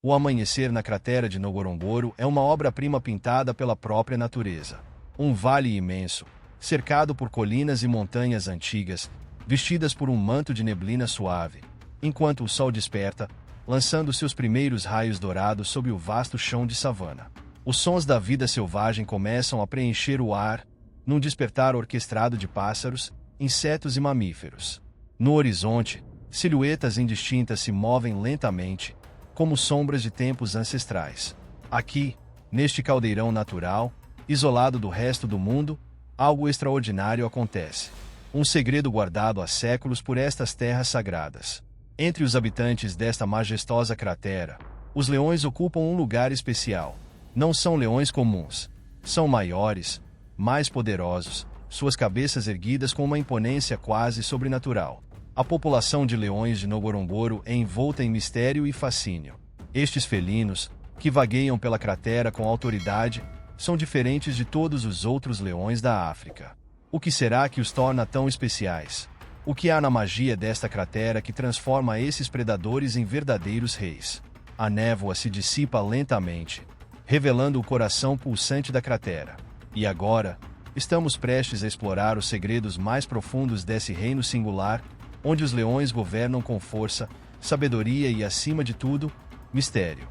O amanhecer na cratera de Ngorongoro é uma obra-prima pintada pela própria natureza. Um vale imenso, cercado por colinas e montanhas antigas, vestidas por um manto de neblina suave, enquanto o sol desperta, lançando seus primeiros raios dourados sobre o vasto chão de savana. Os sons da vida selvagem começam a preencher o ar, num despertar orquestrado de pássaros, insetos e mamíferos. No horizonte, silhuetas indistintas se movem lentamente, como sombras de tempos ancestrais. Aqui, neste caldeirão natural, isolado do resto do mundo, algo extraordinário acontece. Um segredo guardado há séculos por estas terras sagradas. Entre os habitantes desta majestosa cratera, os leões ocupam um lugar especial. Não são leões comuns. São maiores, mais poderosos, suas cabeças erguidas com uma imponência quase sobrenatural. A população de leões de Ngorongoro é envolta em mistério e fascínio. Estes felinos, que vagueiam pela cratera com autoridade, são diferentes de todos os outros leões da África. O que será que os torna tão especiais? O que há na magia desta cratera que transforma esses predadores em verdadeiros reis? A névoa se dissipa lentamente, revelando o coração pulsante da cratera. E agora, estamos prestes a explorar os segredos mais profundos desse reino singular, onde os leões governam com força, sabedoria e, acima de tudo, mistério.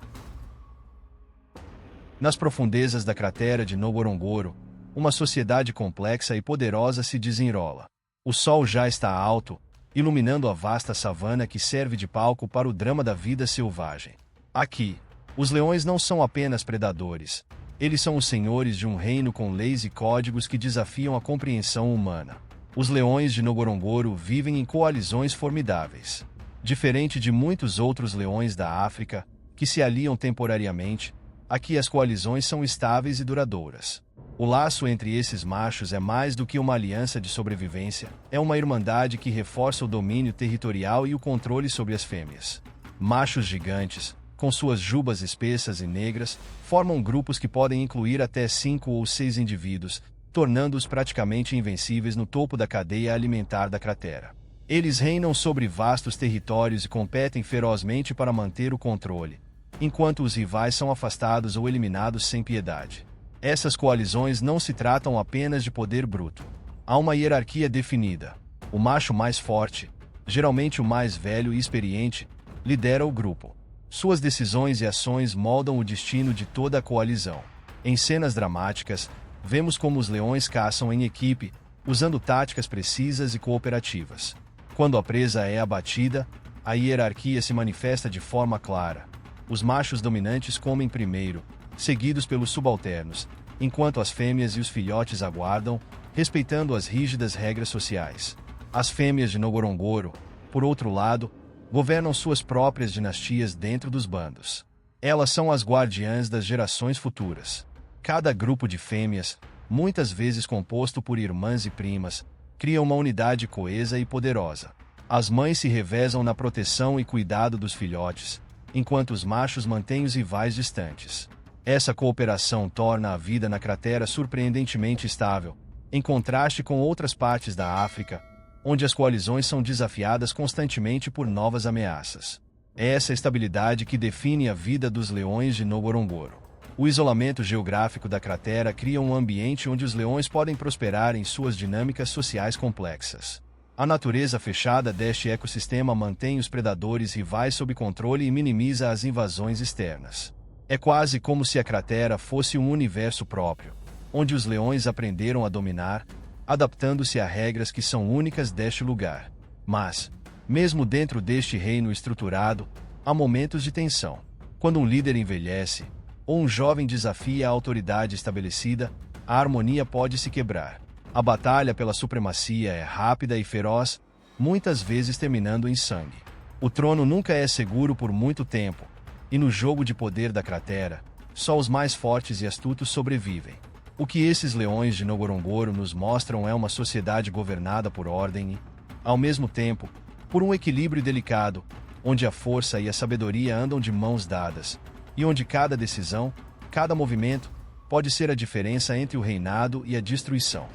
Nas profundezas da cratera de Ngorongoro, uma sociedade complexa e poderosa se desenrola. O sol já está alto, iluminando a vasta savana que serve de palco para o drama da vida selvagem. Aqui, os leões não são apenas predadores. Eles são os senhores de um reino com leis e códigos que desafiam a compreensão humana. Os leões de Ngorongoro vivem em coalizões formidáveis. Diferente de muitos outros leões da África, que se aliam temporariamente, aqui as coalizões são estáveis e duradouras. O laço entre esses machos é mais do que uma aliança de sobrevivência, é uma irmandade que reforça o domínio territorial e o controle sobre as fêmeas. Machos gigantes, com suas jubas espessas e negras, formam grupos que podem incluir até 5 ou 6 indivíduos, tornando-os praticamente invencíveis no topo da cadeia alimentar da cratera. Eles reinam sobre vastos territórios e competem ferozmente para manter o controle, enquanto os rivais são afastados ou eliminados sem piedade. Essas coalizões não se tratam apenas de poder bruto. Há uma hierarquia definida. O macho mais forte, geralmente o mais velho e experiente, lidera o grupo. Suas decisões e ações moldam o destino de toda a coalizão. Em cenas dramáticas, vemos como os leões caçam em equipe, usando táticas precisas e cooperativas. Quando a presa é abatida, a hierarquia se manifesta de forma clara. Os machos dominantes comem primeiro, seguidos pelos subalternos, enquanto as fêmeas e os filhotes aguardam, respeitando as rígidas regras sociais. As fêmeas de Ngorongoro, por outro lado, governam suas próprias dinastias dentro dos bandos. Elas são as guardiãs das gerações futuras. Cada grupo de fêmeas, muitas vezes composto por irmãs e primas, cria uma unidade coesa e poderosa. As mães se revezam na proteção e cuidado dos filhotes, enquanto os machos mantêm os rivais distantes. Essa cooperação torna a vida na cratera surpreendentemente estável, em contraste com outras partes da África, onde as coalizões são desafiadas constantemente por novas ameaças. É essa estabilidade que define a vida dos leões de Ngorongoro. O isolamento geográfico da cratera cria um ambiente onde os leões podem prosperar em suas dinâmicas sociais complexas. A natureza fechada deste ecossistema mantém os predadores rivais sob controle e minimiza as invasões externas. É quase como se a cratera fosse um universo próprio, onde os leões aprenderam a dominar, adaptando-se a regras que são únicas deste lugar. Mas, mesmo dentro deste reino estruturado, há momentos de tensão. Quando um líder envelhece, ou um jovem desafia a autoridade estabelecida, a harmonia pode se quebrar. A batalha pela supremacia é rápida e feroz, muitas vezes terminando em sangue. O trono nunca é seguro por muito tempo, e no jogo de poder da cratera, só os mais fortes e astutos sobrevivem. O que esses leões de Ngorongoro nos mostram é uma sociedade governada por ordem e, ao mesmo tempo, por um equilíbrio delicado, onde a força e a sabedoria andam de mãos dadas, e onde cada decisão, cada movimento, pode ser a diferença entre o reinado e a destruição.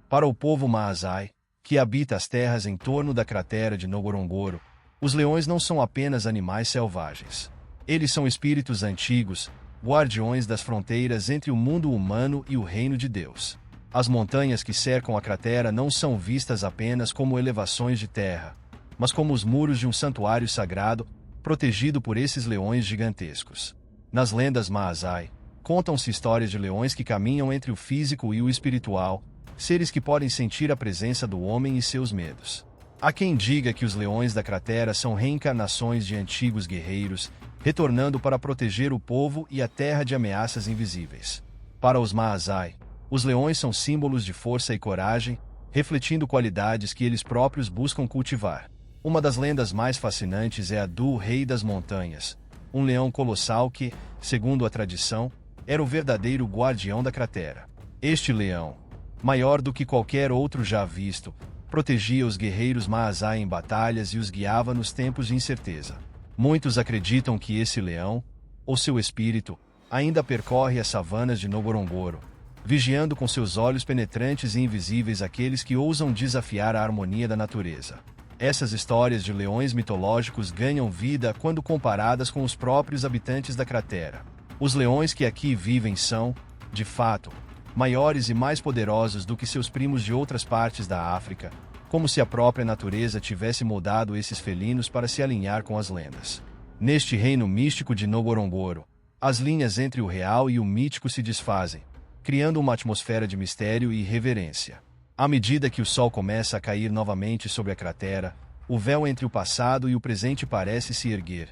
Para o povo Maasai, que habita as terras em torno da cratera de Ngorongoro, Os leões não são apenas animais selvagens. Eles são espíritos antigos, guardiões das fronteiras entre o mundo humano e o reino de Deus. As montanhas que cercam a cratera não são vistas apenas como elevações de terra, mas como os muros de um santuário sagrado, protegido por esses leões gigantescos. Nas lendas Maasai, contam-se histórias de leões que caminham entre o físico e o espiritual, seres que podem sentir a presença do homem e seus medos. Há quem diga que os leões da cratera são reencarnações de antigos guerreiros, retornando para proteger o povo e a terra de ameaças invisíveis. Para os Maasai, os leões são símbolos de força e coragem, refletindo qualidades que eles próprios buscam cultivar. Uma das lendas mais fascinantes é a do Rei das Montanhas, um leão colossal que, segundo a tradição, era o verdadeiro guardião da cratera. Este leão, maior do que qualquer outro já visto, protegia os guerreiros Maasai em batalhas e os guiava nos tempos de incerteza. Muitos acreditam que esse leão, ou seu espírito, ainda percorre as savanas de Ngorongoro, vigiando com seus olhos penetrantes e invisíveis aqueles que ousam desafiar a harmonia da natureza. Essas histórias de leões mitológicos ganham vida quando comparadas com os próprios habitantes da cratera. Os leões que aqui vivem são, de fato, maiores e mais poderosos do que seus primos de outras partes da África, como se a própria natureza tivesse moldado esses felinos para se alinhar com as lendas. Neste reino místico de Ngorongoro, as linhas entre o real e o mítico se desfazem, criando uma atmosfera de mistério e reverência. À medida que o sol começa a cair novamente sobre a cratera, o véu entre o passado e o presente parece se erguer,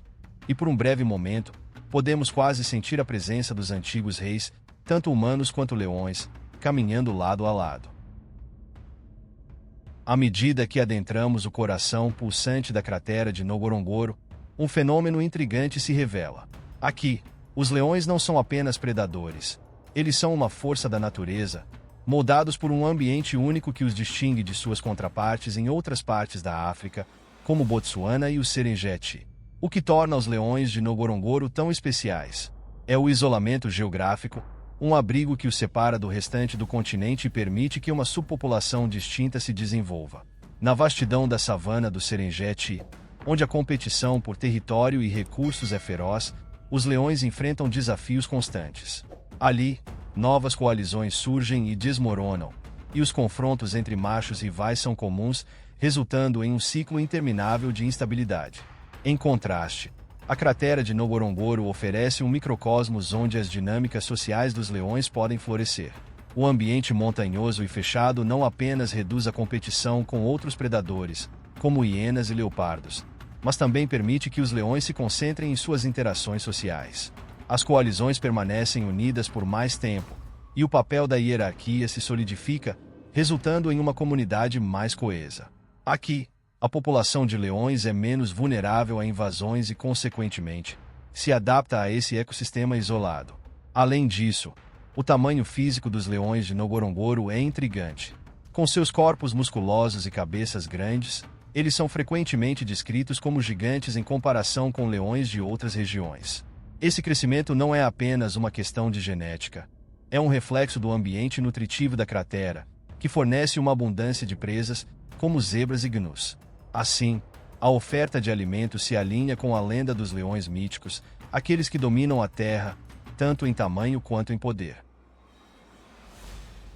e por um breve momento, podemos quase sentir a presença dos antigos reis, tanto humanos quanto leões, caminhando lado a lado. À medida que adentramos o coração pulsante da cratera de Ngorongoro, um fenômeno intrigante se revela. Aqui, os leões não são apenas predadores. Eles são uma força da natureza, moldados por um ambiente único que os distingue de suas contrapartes em outras partes da África, como Botsuana e o Serengeti. O que torna os leões de Ngorongoro tão especiais é o isolamento geográfico, um abrigo que os separa do restante do continente e permite que uma subpopulação distinta se desenvolva. Na vastidão da savana do Serengeti, onde a competição por território e recursos é feroz, os leões enfrentam desafios constantes. Ali, novas coalizões surgem e desmoronam, e os confrontos entre machos rivais são comuns, resultando em um ciclo interminável de instabilidade. Em contraste, a cratera de Ngorongoro oferece um microcosmos onde as dinâmicas sociais dos leões podem florescer. O ambiente montanhoso e fechado não apenas reduz a competição com outros predadores, como hienas e leopardos, mas também permite que os leões se concentrem em suas interações sociais. As coalizões permanecem unidas por mais tempo, e o papel da hierarquia se solidifica, resultando em uma comunidade mais coesa. Aqui, a população de leões é menos vulnerável a invasões e, consequentemente, se adapta a esse ecossistema isolado. Além disso, o tamanho físico dos leões de Ngorongoro é intrigante. Com seus corpos musculosos e cabeças grandes, eles são frequentemente descritos como gigantes em comparação com leões de outras regiões. Esse crescimento não é apenas uma questão de genética. É um reflexo do ambiente nutritivo da cratera, que fornece uma abundância de presas, como zebras e gnus. Assim, a oferta de alimentos se alinha com a lenda dos leões míticos, aqueles que dominam a terra, tanto em tamanho quanto em poder.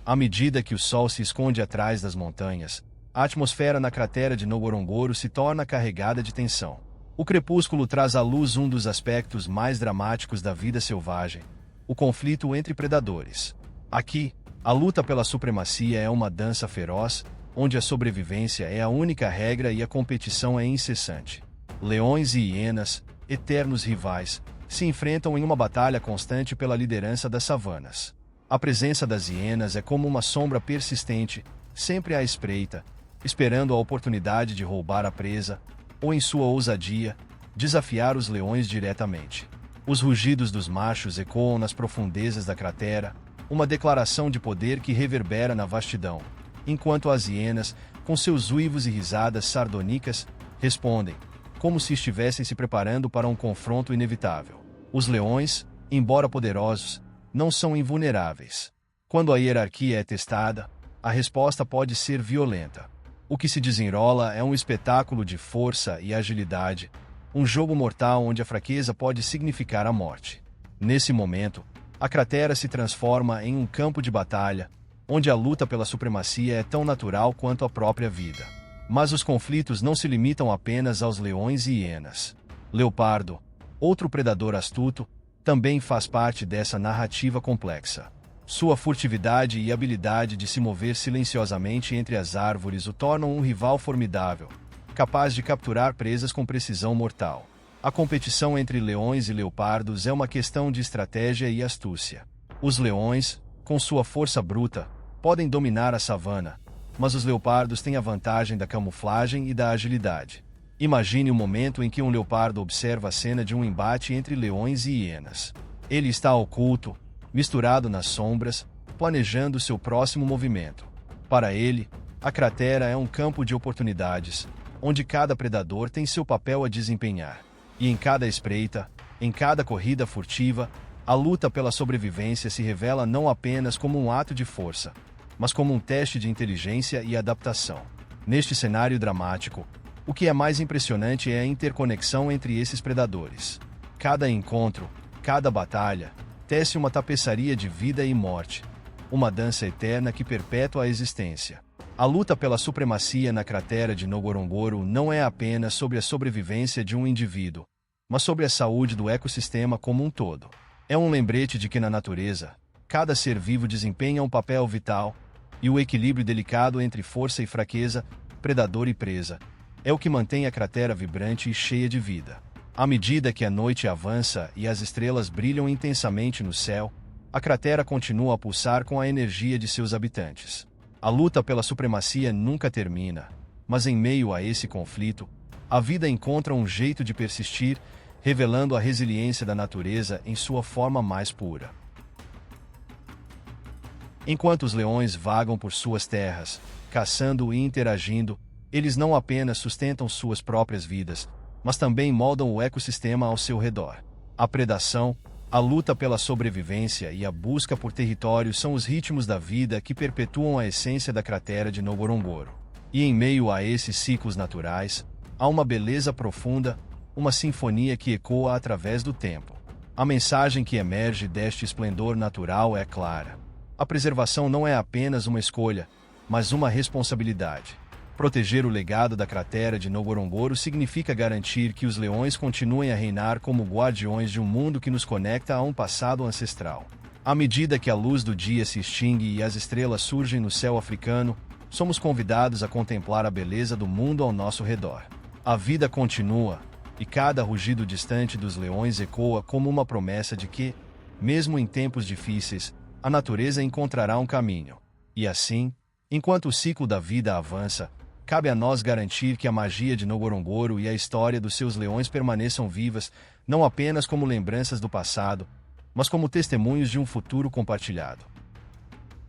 À medida que o sol se esconde atrás das montanhas, a atmosfera na cratera de Ngorongoro se torna carregada de tensão. O crepúsculo traz à luz um dos aspectos mais dramáticos da vida selvagem, o conflito entre predadores. Aqui, a luta pela supremacia é uma dança feroz, onde a sobrevivência é a única regra e a competição é incessante. Leões e hienas, eternos rivais, se enfrentam em uma batalha constante pela liderança das savanas. A presença das hienas é como uma sombra persistente, sempre à espreita, esperando a oportunidade de roubar a presa, ou em sua ousadia, desafiar os leões diretamente. Os rugidos dos machos ecoam nas profundezas da cratera, uma declaração de poder que reverbera na vastidão, enquanto as hienas, com seus uivos e risadas sardônicas, respondem, como se estivessem se preparando para um confronto inevitável. Os leões, embora poderosos, não são invulneráveis. Quando a hierarquia é testada, a resposta pode ser violenta. O que se desenrola é um espetáculo de força e agilidade, um jogo mortal onde a fraqueza pode significar a morte. Nesse momento, a cratera se transforma em um campo de batalha, onde a luta pela supremacia é tão natural quanto a própria vida. Mas os conflitos não se limitam apenas aos leões e hienas. Leopardo, outro predador astuto, também faz parte dessa narrativa complexa. Sua furtividade e habilidade de se mover silenciosamente entre as árvores o tornam um rival formidável, capaz de capturar presas com precisão mortal. A competição entre leões e leopardos é uma questão de estratégia e astúcia. Os leões, com sua força bruta, podem dominar a savana, mas os leopardos têm a vantagem da camuflagem e da agilidade. Imagine o momento em que um leopardo observa a cena de um embate entre leões e hienas. Ele está oculto, misturado nas sombras, planejando seu próximo movimento. Para ele, a cratera é um campo de oportunidades, onde cada predador tem seu papel a desempenhar. E em cada espreita, em cada corrida furtiva, a luta pela sobrevivência se revela não apenas como um ato de força, mas como um teste de inteligência e adaptação. Neste cenário dramático, o que é mais impressionante é a interconexão entre esses predadores. Cada encontro, cada batalha, tece uma tapeçaria de vida e morte, uma dança eterna que perpetua a existência. A luta pela supremacia na cratera de Ngorongoro não é apenas sobre a sobrevivência de um indivíduo, mas sobre a saúde do ecossistema como um todo. É um lembrete de que na natureza, cada ser vivo desempenha um papel vital, e o equilíbrio delicado entre força e fraqueza, predador e presa, é o que mantém a cratera vibrante e cheia de vida. À medida que a noite avança e as estrelas brilham intensamente no céu, a cratera continua a pulsar com a energia de seus habitantes. A luta pela supremacia nunca termina, mas em meio a esse conflito, a vida encontra um jeito de persistir, revelando a resiliência da natureza em sua forma mais pura. Enquanto os leões vagam por suas terras, caçando e interagindo, eles não apenas sustentam suas próprias vidas, mas também moldam o ecossistema ao seu redor. A predação, a luta pela sobrevivência e a busca por território são os ritmos da vida que perpetuam a essência da cratera de Ngorongoro. E em meio a esses ciclos naturais, há uma beleza profunda, uma sinfonia que ecoa através do tempo. A mensagem que emerge deste esplendor natural é clara. A preservação não é apenas uma escolha, mas uma responsabilidade. Proteger o legado da cratera de Ngorongoro significa garantir que os leões continuem a reinar como guardiões de um mundo que nos conecta a um passado ancestral. À medida que a luz do dia se extingue e as estrelas surgem no céu africano, somos convidados a contemplar a beleza do mundo ao nosso redor. A vida continua, e cada rugido distante dos leões ecoa como uma promessa de que, mesmo em tempos difíceis, a natureza encontrará um caminho. E assim, enquanto o ciclo da vida avança, cabe a nós garantir que a magia de Ngorongoro e a história dos seus leões permaneçam vivas, não apenas como lembranças do passado, mas como testemunhos de um futuro compartilhado.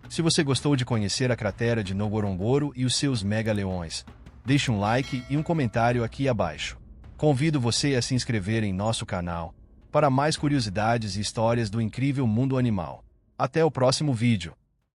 Se você gostou de conhecer a cratera de Ngorongoro e os seus mega-leões, deixe um like e um comentário aqui abaixo. Convido você a se inscrever em nosso canal para mais curiosidades e histórias do incrível mundo animal. Até o próximo vídeo.